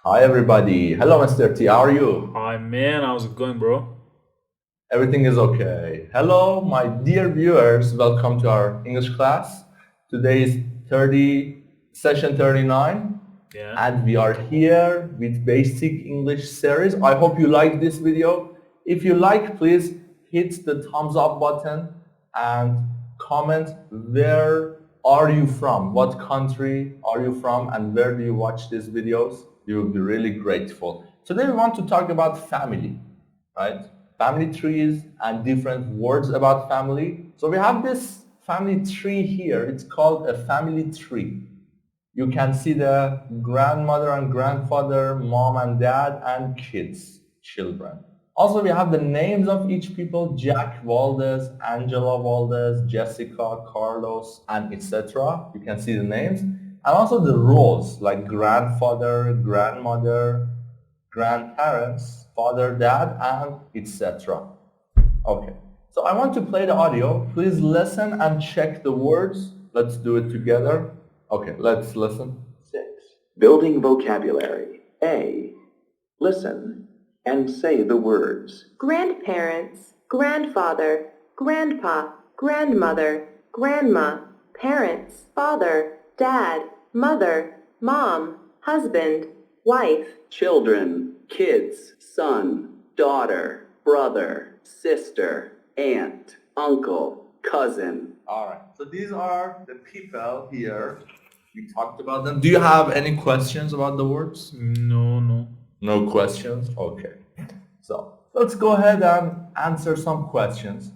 Hi everybody. Hello Mr. T. How are you? Hi man, how's it going, bro? Everything is okay. Hello my dear viewers. Welcome to our English class. Today is 30 session 39 Yeah. and we are here with basic English series. I hope you like this video. If you like, please hit the thumbs up button and comment where are you from? What country are you from and where do you watch these videos? We will be really grateful. Today we want to talk about family, right? Family trees and different words about family. So we have this family tree here. It's called a family tree. You can see the grandmother and grandfather, mom and dad, and kids, children. Also, we have the names of each people: Jack Valdez, Angela Valdez, Jessica, Carlos, and etc. You can see the names. And also the roles like grandfather, grandmother, grandparents, father, dad, and etc. Okay, so I want to play the audio. Please listen and check the words. Let's do it together. Okay, let's listen. 6. Building vocabulary. A. Listen and say the words. Grandparents, grandfather, grandpa, grandmother, grandma, parents, father, dad, mother, mom, husband, wife. Children, kids, son, daughter, brother, sister, aunt, uncle, cousin. All right, so these are the people here. We talked about them. Do you have any questions about the words? No. No questions? Okay. So let's go ahead and answer some questions.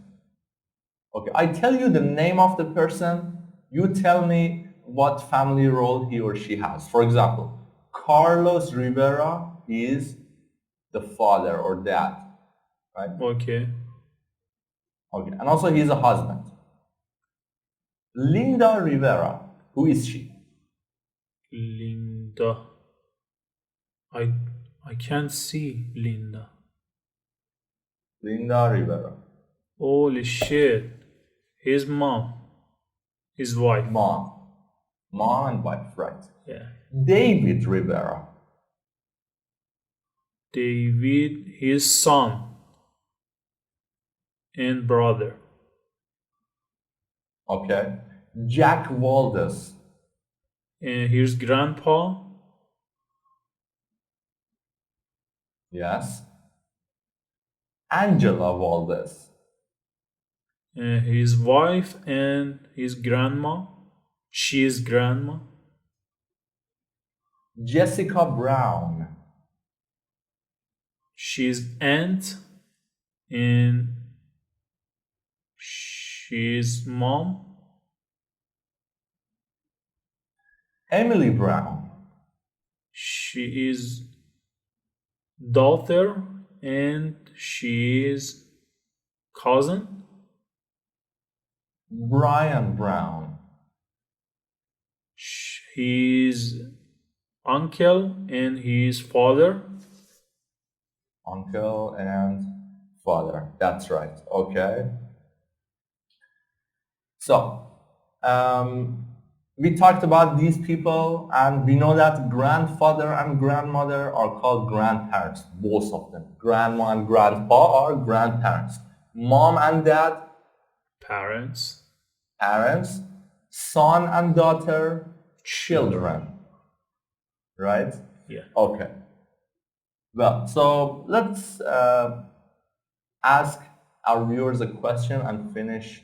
Okay, I tell you the name of the person. You tell me what family role he or she has. For example, Carlos Rivera is the father or dad, right? Okay. Okay, and also he's a husband. Linda Rivera, who is she? Linda. I can't see Linda. Linda Rivera. Holy shit. His mom. His wife. Mom. Mom and wife, right. Yeah. David Rivera. David, his son and brother. Okay. Jack Valdez. And his grandpa. Yes. Angela Valdez. And his wife and his grandma. She's grandma. Jessica Brown. She's aunt and she's mom. Emily Brown. She is daughter and she is cousin. Brian Brown. He's uncle and his father. Uncle and father. That's right. Okay. So, we talked about these people and we know that grandfather and grandmother are called grandparents, both of them. Grandma and grandpa are grandparents. Mom and dad, Parents. parents. Son and daughter, children. Right? Yeah. Okay. Well, so let's ask our viewers a question and finish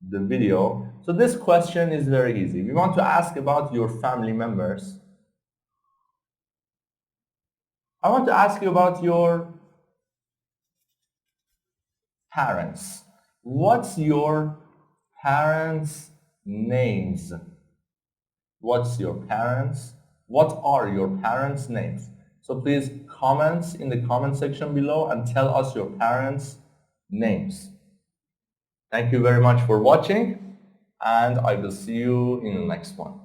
the video. So this question is very easy. We want to ask about your family members. I want to ask you about your parents. What's your parents' names? What's your parents? What are your parents' names? So please comment in the comment section below and tell us your parents' names. Thank you very much for watching and I will see you in the next one.